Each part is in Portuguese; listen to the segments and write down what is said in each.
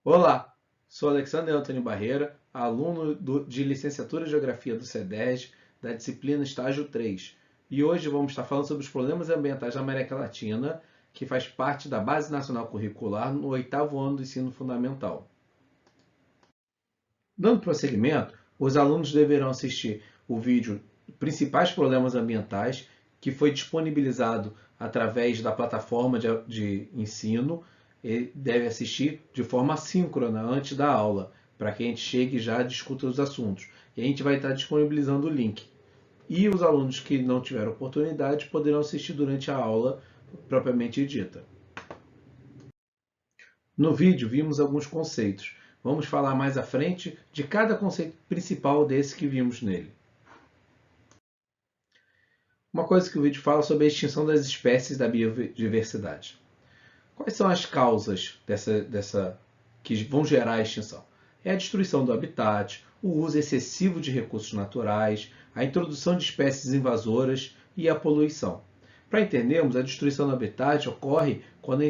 Olá, sou Alexandre Antônio Barreira, aluno de Licenciatura em Geografia do CEDERJ, da disciplina Estágio 3. E hoje vamos estar falando sobre os problemas ambientais da América Latina, que faz parte da Base Nacional Curricular no 8º ano do ensino fundamental. Dando prosseguimento, os alunos deverão assistir o vídeo Principais Problemas Ambientais, que foi disponibilizado através da plataforma de ensino. Ele deve assistir de forma assíncrona antes da aula, para que a gente chegue e já discuta os assuntos. E a gente vai estar disponibilizando o link. E os alunos que não tiveram oportunidade poderão assistir durante a aula propriamente dita. No vídeo vimos alguns conceitos. Vamos falar mais à frente de cada conceito principal desse que vimos nele. Uma coisa que o vídeo fala sobre a extinção das espécies da biodiversidade. Quais são as causas que vão gerar a extinção? É a destruição do habitat, o uso excessivo de recursos naturais, a introdução de espécies invasoras e a poluição. Para entendermos, a destruição do habitat ocorre quando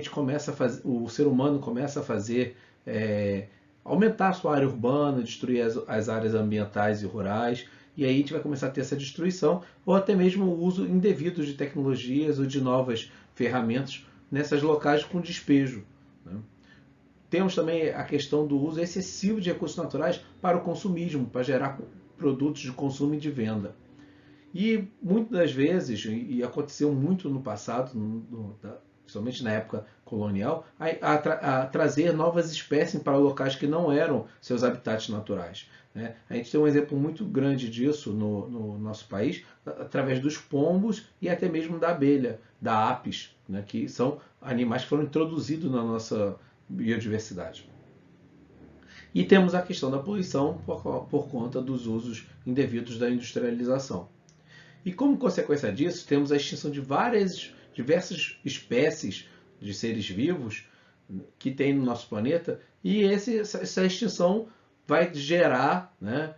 o ser humano começa a aumentar a sua área urbana, destruir as áreas ambientais e rurais, e aí a gente vai começar a ter essa destruição, ou até mesmo o uso indevido de tecnologias ou de novas ferramentas nessas locais com despejo. Né? Temos também a questão do uso excessivo de recursos naturais para o consumismo, para gerar produtos de consumo e de venda. E muitas das vezes, e aconteceu muito no passado, principalmente na época colonial, a trazer novas espécies para locais que não eram seus habitats naturais. Né? A gente tem um exemplo muito grande disso no nosso país, através dos pombos e até mesmo da abelha, da apis, né? Que são animais que foram introduzidos na nossa biodiversidade. E temos a questão da poluição por conta dos usos indevidos da industrialização. E como consequência disso, temos a extinção de diversas espécies de seres vivos que tem no nosso planeta, e essa extinção vai gerar, né,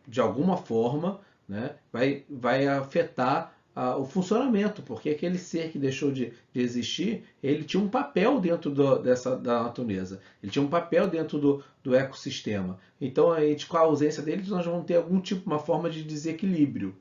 de alguma forma, né, vai afetar o funcionamento, porque aquele ser que deixou de existir, ele tinha um papel dentro da natureza, ele tinha um papel dentro do ecossistema. Então, a gente, com a ausência dele, nós vamos ter uma forma de desequilíbrio.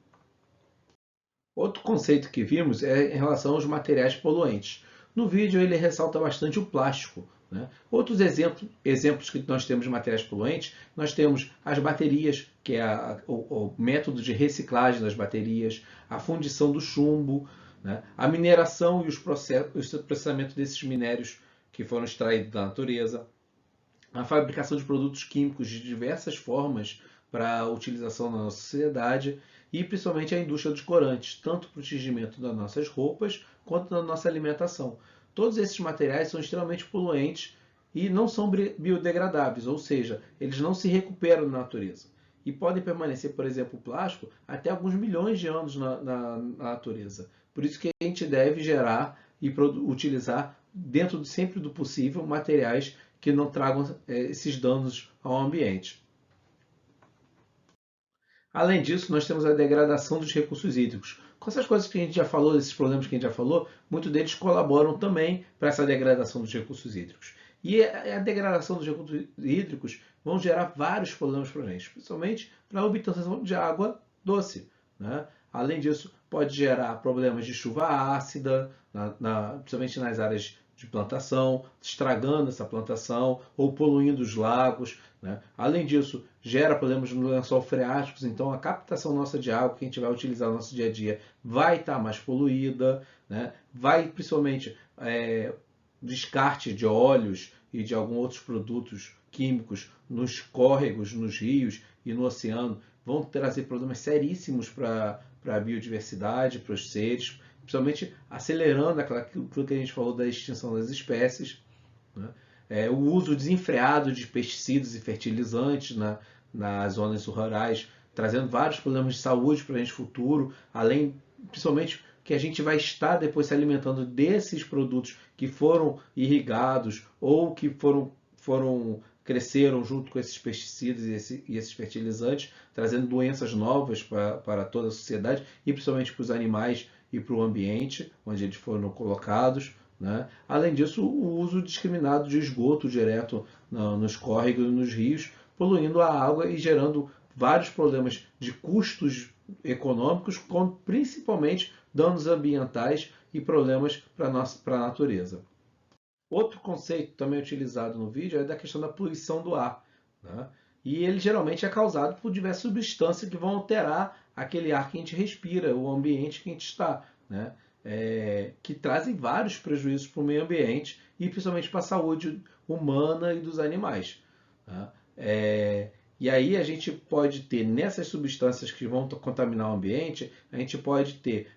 Outro conceito que vimos é em relação aos materiais poluentes. No vídeo ele ressalta bastante o plástico. Né? Outros exemplos que nós temos de materiais poluentes, nós temos as baterias, que é o método de reciclagem das baterias, a fundição do chumbo, né? A mineração e o processamento desses minérios que foram extraídos da natureza, a fabricação de produtos químicos de diversas formas para utilização na nossa sociedade e principalmente a indústria dos corantes, tanto para o tingimento das nossas roupas quanto da nossa alimentação. Todos esses materiais são extremamente poluentes e não são biodegradáveis, ou seja, eles não se recuperam na natureza. E podem permanecer, por exemplo, o plástico, até alguns milhões de anos na natureza. Por isso que a gente deve gerar e utilizar, dentro sempre do possível, materiais que não tragam esses danos ao ambiente. Além disso, nós temos a degradação dos recursos hídricos. Com essas coisas que a gente já falou, esses problemas que a gente já falou, muitos deles colaboram também para essa degradação dos recursos hídricos. E a degradação dos recursos hídricos vão gerar vários problemas para a gente, principalmente para a obtenção de água doce. Né? Além disso, pode gerar problemas de chuva ácida, principalmente nas áreas de plantação, estragando essa plantação ou poluindo os lagos. Né? Além disso, gera problemas no lençol freático, então a captação nossa de água que a gente vai utilizar no nosso dia a dia vai estar mais poluída, né? Vai principalmente descarte de óleos e de alguns outros produtos químicos nos córregos, nos rios e no oceano, vão trazer problemas seríssimos para a biodiversidade, para os seres, principalmente acelerando aquilo que a gente falou da extinção das espécies. Né? O uso desenfreado de pesticidas e fertilizantes nas zonas rurais, trazendo vários problemas de saúde para a gente futuro, além, principalmente, que a gente vai estar depois se alimentando desses produtos que foram irrigados ou que cresceram junto com esses pesticidas e esses fertilizantes, trazendo doenças novas para toda a sociedade e principalmente para os animais e para o ambiente onde eles foram colocados. né? Além disso, o uso discriminado de esgoto direto nos córregos e nos rios, poluindo a água e gerando vários problemas de custos econômicos, com principalmente danos ambientais e problemas para a natureza. Outro conceito também utilizado no vídeo é da questão da poluição do ar, né? E ele geralmente é causado por diversas substâncias que vão alterar aquele ar que a gente respira, o ambiente que a gente está, né? Que trazem vários prejuízos para o meio ambiente e principalmente para a saúde humana e dos animais, tá? E aí a gente pode ter, nessas substâncias que vão contaminar o ambiente, a gente pode ter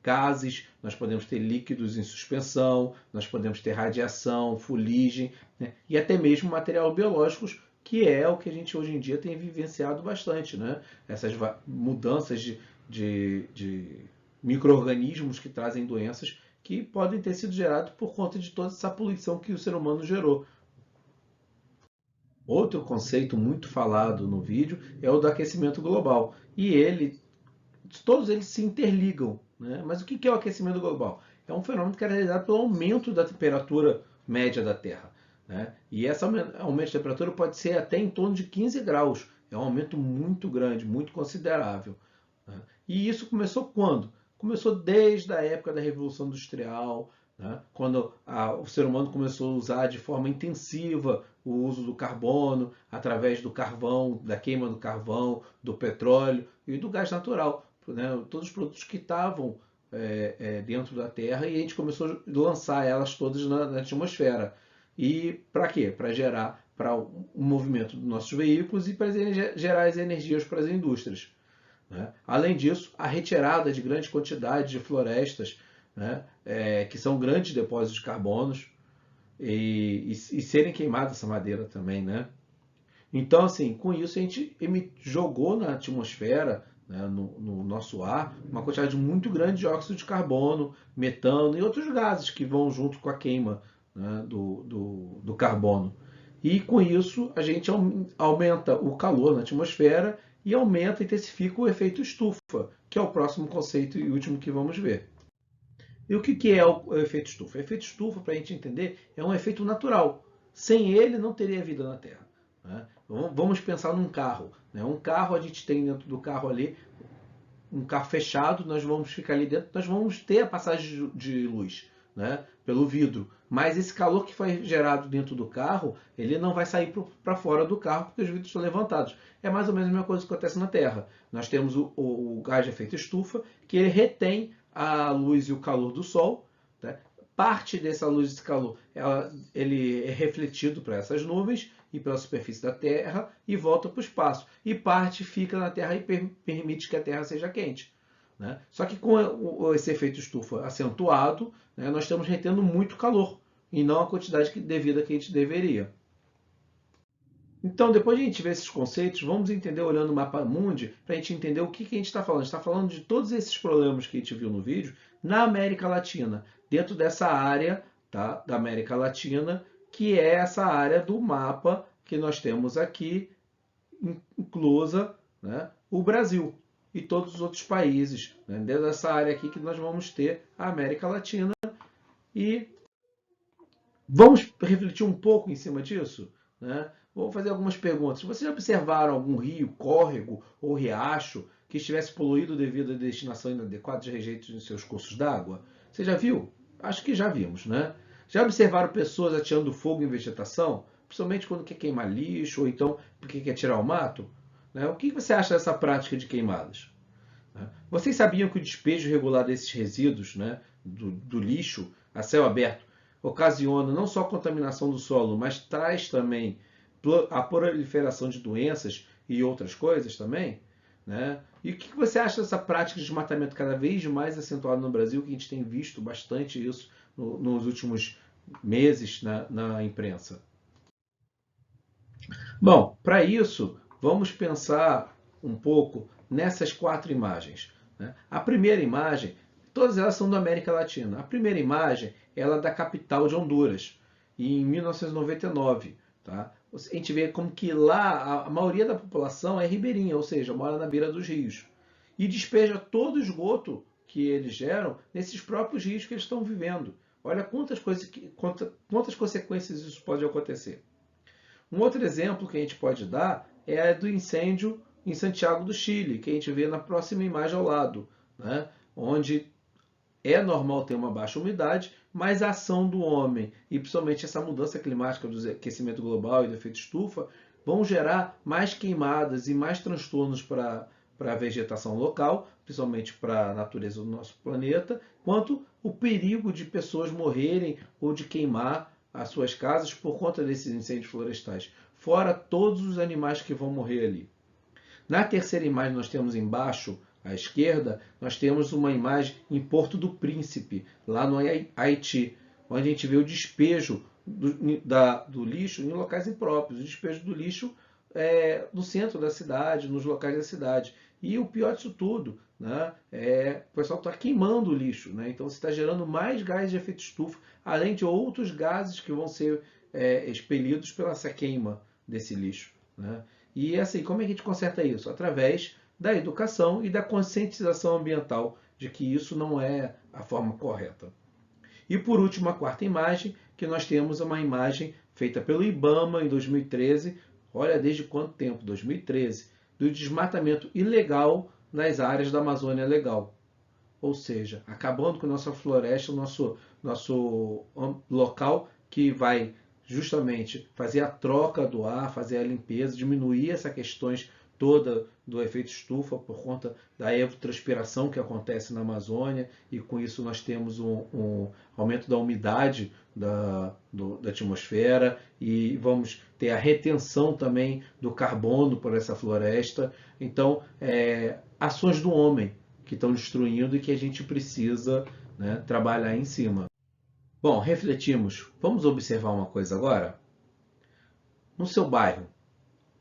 gases, nós podemos ter líquidos em suspensão, nós podemos ter radiação, fuligem, né? E até mesmo materiais biológicos, que é o que a gente hoje em dia tem vivenciado bastante, né? Essas mudanças de micro-organismos que trazem doenças que podem ter sido gerados por conta de toda essa poluição que o ser humano gerou. Outro conceito muito falado no vídeo é o do aquecimento global. E todos eles se interligam, né? Mas o que é o aquecimento global? É um fenômeno que é realizado pelo aumento da temperatura média da Terra, né? E esse aumento de temperatura pode ser até em torno de 15 graus. É um aumento muito grande, muito considerável, né? E isso começou quando? Começou desde a época da Revolução Industrial, né? Quando o ser humano começou a usar de forma intensiva o uso do carbono, através do carvão, da queima do carvão, do petróleo e do gás natural, né? Todos os produtos que estavam dentro da Terra, e a gente começou a lançar elas todas na atmosfera. E para quê? Para gerar para o movimento dos nossos veículos e para gerar as energias para as indústrias, né? Além disso, a retirada de grande quantidade de florestas, né, que são grandes depósitos de carbonos, e serem queimadas essa madeira também, né? Então, assim, com isso a gente jogou na atmosfera, né, no nosso ar, uma quantidade muito grande de óxido de carbono, metano e outros gases que vão junto com a queima, né, do carbono. E com isso a gente aumenta o calor na atmosfera e aumenta e intensifica o efeito estufa, que é o próximo conceito e último que vamos ver. E o que é o efeito estufa? O efeito estufa, para a gente entender, é um efeito natural. Sem ele, não teria vida na Terra, né? Vamos pensar num carro, né? Um carro, a gente tem dentro do carro ali, um carro fechado, nós vamos ficar ali dentro, nós vamos ter a passagem de luz, né, pelo vidro. Mas esse calor que foi gerado dentro do carro, ele não vai sair para fora do carro porque os vidros estão levantados. É mais ou menos a mesma coisa que acontece na Terra. Nós temos o gás de efeito estufa, que ele retém a luz e o calor do Sol, né? Parte dessa luz e desse calor ele é refletido para essas nuvens e pela superfície da Terra e volta para o espaço. E parte fica na Terra e permite que a Terra seja quente, né? Só que com esse efeito estufa acentuado, né, nós estamos retendo muito calor e não a quantidade devida que a gente deveria. Então, depois de a gente ver esses conceitos, vamos entender olhando o mapa mundi para a gente entender o que a gente está falando. A gente está falando de todos esses problemas que a gente viu no vídeo na América Latina, dentro dessa área, tá, da América Latina, que é essa área do mapa que nós temos aqui, inclusa, né, o Brasil e todos os outros países, né? Dentro dessa área aqui que nós vamos ter a América Latina. E vamos refletir um pouco em cima disso, né? Vou fazer algumas perguntas. Vocês já observaram algum rio, córrego ou riacho que estivesse poluído devido à destinação inadequada de rejeitos em seus cursos d'água? Você já viu? Acho que já vimos, né? Já observaram pessoas atirando fogo em vegetação? Principalmente quando quer queimar lixo ou então porque quer tirar o mato? Né? O que você acha dessa prática de queimadas? Vocês sabiam que o despejo irregular desses resíduos, né, do lixo a céu aberto ocasiona não só a contaminação do solo, mas traz também a proliferação de doenças e outras coisas também, né? E o que você acha dessa prática de desmatamento cada vez mais acentuada no Brasil, que a gente tem visto bastante isso nos últimos meses na imprensa? Bom, para isso, vamos pensar um pouco nessas quatro imagens, né? A primeira imagem, todas elas são da América Latina. A primeira imagem ela é da capital de Honduras, em 1999. Tá? A gente vê como que lá a maioria da população é ribeirinha, ou seja, mora na beira dos rios. E despeja todo o esgoto que eles geram nesses próprios rios que eles estão vivendo. Olha quantas consequências isso pode acontecer. Um outro exemplo que a gente pode dar é do incêndio em Santiago do Chile, que a gente vê na próxima imagem ao lado, né? Onde é normal ter uma baixa umidade, mas a ação do homem e principalmente essa mudança climática do aquecimento global e do efeito estufa vão gerar mais queimadas e mais transtornos para a vegetação local, principalmente para a natureza do nosso planeta, quanto o perigo de pessoas morrerem ou de queimar as suas casas por conta desses incêndios florestais, fora todos os animais que vão morrer ali. Na terceira imagem nós temos embaixo, à esquerda, nós temos uma imagem em Porto do Príncipe, lá no Haiti, onde a gente vê o despejo do lixo em locais impróprios, o despejo do lixo no centro da cidade, nos locais da cidade. E o pior disso tudo, né, o pessoal está queimando o lixo, né, então você está gerando mais gases de efeito estufa, além de outros gases que vão ser expelidos pela essa queima desse lixo. Né? E assim, como é que a gente conserta isso? Através da educação e da conscientização ambiental de que isso não é a forma correta. E por último, a quarta imagem, que nós temos uma imagem feita pelo IBAMA em 2013, olha desde quanto tempo? 2013, do desmatamento ilegal nas áreas da Amazônia Legal. Ou seja, acabando com a nossa floresta, o nosso local que vai justamente fazer a troca do ar, fazer a limpeza, diminuir essas questões toda do efeito estufa por conta da evapotranspiração que acontece na Amazônia, e com isso nós temos um aumento da umidade da atmosfera e vamos ter a retenção também do carbono por essa floresta. Então, ações do homem que estão destruindo e que a gente precisa, né, trabalhar em cima. Bom, refletimos. Vamos observar uma coisa agora? No seu bairro,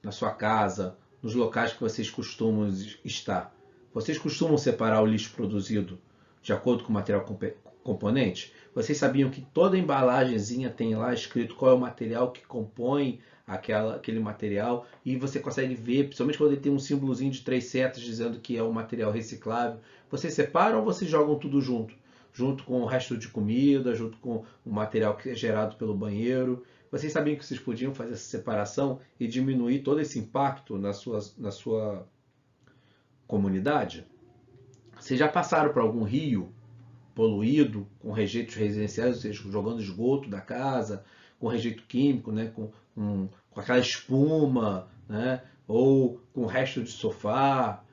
na sua casa, nos locais que vocês costumam estar, vocês costumam separar o lixo produzido de acordo com o material componente? Vocês sabiam que toda embalagenzinha tem lá escrito qual é o material que compõe aquele material, e você consegue ver, principalmente quando ele tem um símbolozinho de 3 setas dizendo que é um material reciclável. Vocês separam ou vocês jogam tudo junto? Junto com o resto de comida, junto com o material que é gerado pelo banheiro. Vocês sabiam que vocês podiam fazer essa separação e diminuir todo esse impacto na sua comunidade? Vocês já passaram por algum rio poluído, com rejeitos residenciais, ou seja, jogando esgoto da casa, com rejeito químico, né, com aquela espuma, né, ou com resto de sofá?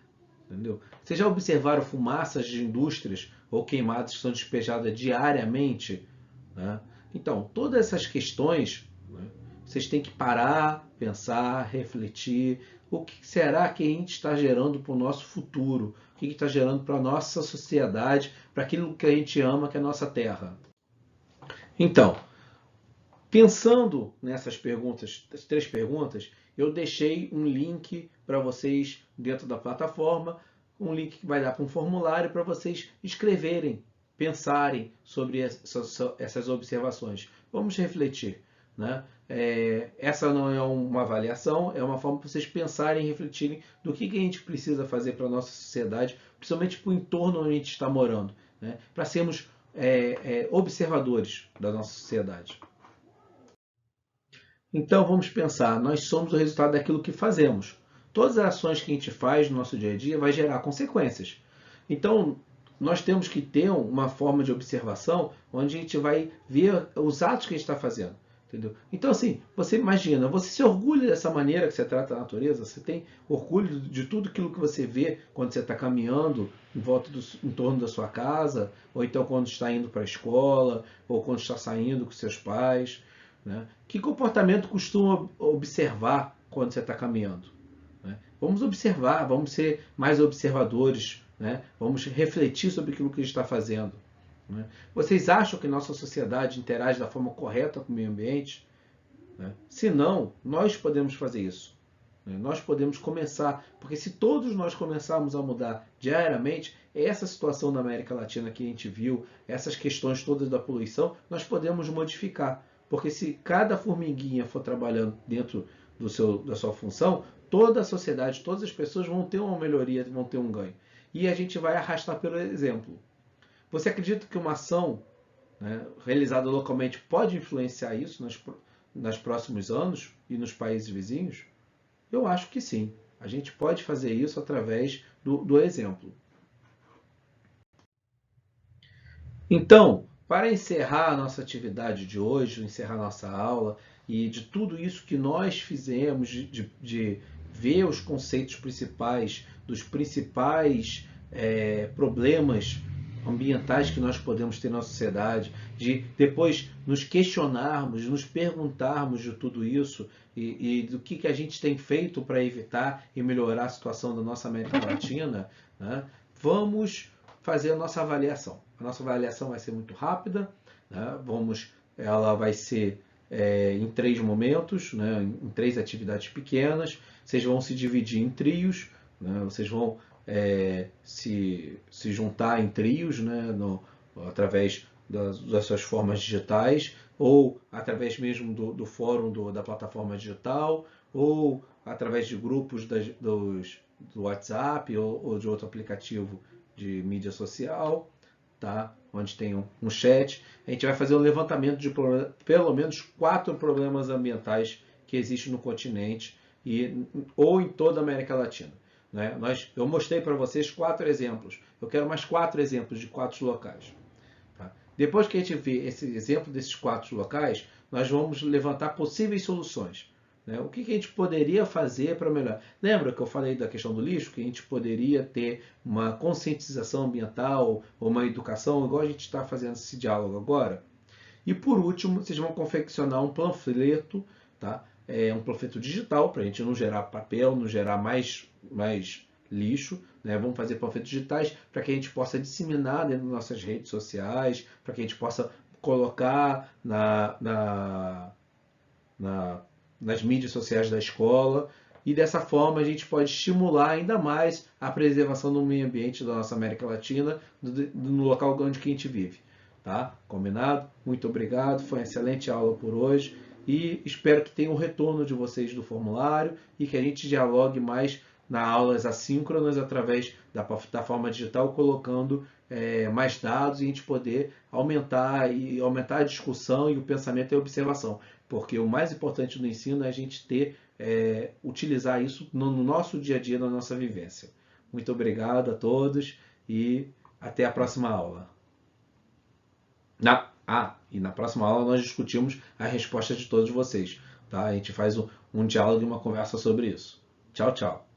Entendeu? Vocês já observaram fumaças de indústrias ou queimadas que são despejadas diariamente? Né? Então, todas essas questões, né, vocês têm que parar, pensar, refletir. O que será que a gente está gerando para o nosso futuro? O que está gerando para a nossa sociedade, para aquilo que a gente ama, que é a nossa terra? Então, pensando nessas perguntas, as 3 perguntas, eu deixei um link para vocês dentro da plataforma, um link que vai dar para um formulário para vocês escreverem, pensarem sobre essas observações. Vamos refletir. Né? Essa não é uma avaliação, é uma forma para vocês pensarem e refletirem do que a gente precisa fazer para a nossa sociedade, principalmente para o entorno onde a gente está morando, né? Para sermos observadores da nossa sociedade. Então vamos pensar, nós somos o resultado daquilo que fazemos. Todas as ações que a gente faz no nosso dia a dia vai gerar consequências. Então nós temos que ter uma forma de observação onde a gente vai ver os atos que a gente está fazendo. Entendeu? Então assim, você imagina, você se orgulha dessa maneira que você trata a natureza, você tem orgulho de tudo aquilo que você vê quando você está caminhando em torno da sua casa, ou então quando está indo para a escola, ou quando está saindo com seus pais. Né? Que comportamento costuma observar quando você está caminhando? Né? Vamos observar, vamos ser mais observadores, né? Vamos refletir sobre aquilo que a gente está fazendo. Né? Vocês acham que nossa sociedade interage da forma correta com o meio ambiente? Né? Se não, nós podemos fazer isso. Né? Nós podemos começar, porque se todos nós começarmos a mudar diariamente, essa situação da América Latina que a gente viu, essas questões todas da poluição, nós podemos modificar. Porque se cada formiguinha for trabalhando dentro da sua função, toda a sociedade, todas as pessoas vão ter uma melhoria, vão ter um ganho. E a gente vai arrastar pelo exemplo. Você acredita que uma ação né, realizada localmente pode influenciar isso nos próximos anos e nos países vizinhos? Eu acho que sim. A gente pode fazer isso através do exemplo. Então, para encerrar a nossa atividade de hoje, encerrar nossa aula e de tudo isso que nós fizemos, de ver os conceitos principais dos principais problemas ambientais que nós podemos ter na sociedade, de depois nos questionarmos, nos perguntarmos de tudo isso e do que a gente tem feito para evitar e melhorar a situação da nossa América Latina, né? Vamos fazer a nossa avaliação. A nossa avaliação vai ser muito rápida, né? Ela vai ser em 3 momentos, né? Em 3 atividades pequenas. Vocês vão se dividir em trios, né? Vocês vão se juntar em trios, né? Através das suas formas digitais, ou através mesmo do fórum da plataforma digital, ou através de grupos do WhatsApp ou de outro aplicativo de mídia social, tá? Onde tem um chat. A gente vai fazer um levantamento de pelo menos 4 problemas ambientais que existem no continente ou em toda a América Latina. Né? Eu mostrei para vocês 4 exemplos. Eu quero mais 4 exemplos de 4 locais. Tá? Depois que a gente vê esse exemplo desses 4 locais, nós vamos levantar possíveis soluções. Né? O que a gente poderia fazer para melhorar? Lembra que eu falei da questão do lixo? Que a gente poderia ter uma conscientização ambiental ou uma educação, igual a gente está fazendo esse diálogo agora? E por último, vocês vão confeccionar um panfleto, tá? Um panfleto digital, para a gente não gerar papel, não gerar mais lixo. Né? Vamos fazer panfletos digitais para que a gente possa disseminar dentro das nossas redes sociais, para que a gente possa colocar nas mídias sociais da escola. E dessa forma a gente pode estimular ainda mais a preservação do meio ambiente da nossa América Latina, no local onde a gente vive. Tá? Combinado? Muito obrigado, foi uma excelente aula por hoje e espero que tenha um retorno de vocês do formulário e que a gente dialogue mais nas aulas assíncronas através da plataforma digital, colocando mais dados e a gente poder aumentar a discussão e o pensamento e a observação. Porque o mais importante do ensino é a gente utilizar isso no nosso dia a dia, na nossa vivência. Muito obrigado a todos e até a próxima aula. E na próxima aula nós discutimos a resposta de todos vocês. Tá? A gente faz um diálogo e uma conversa sobre isso. Tchau, tchau.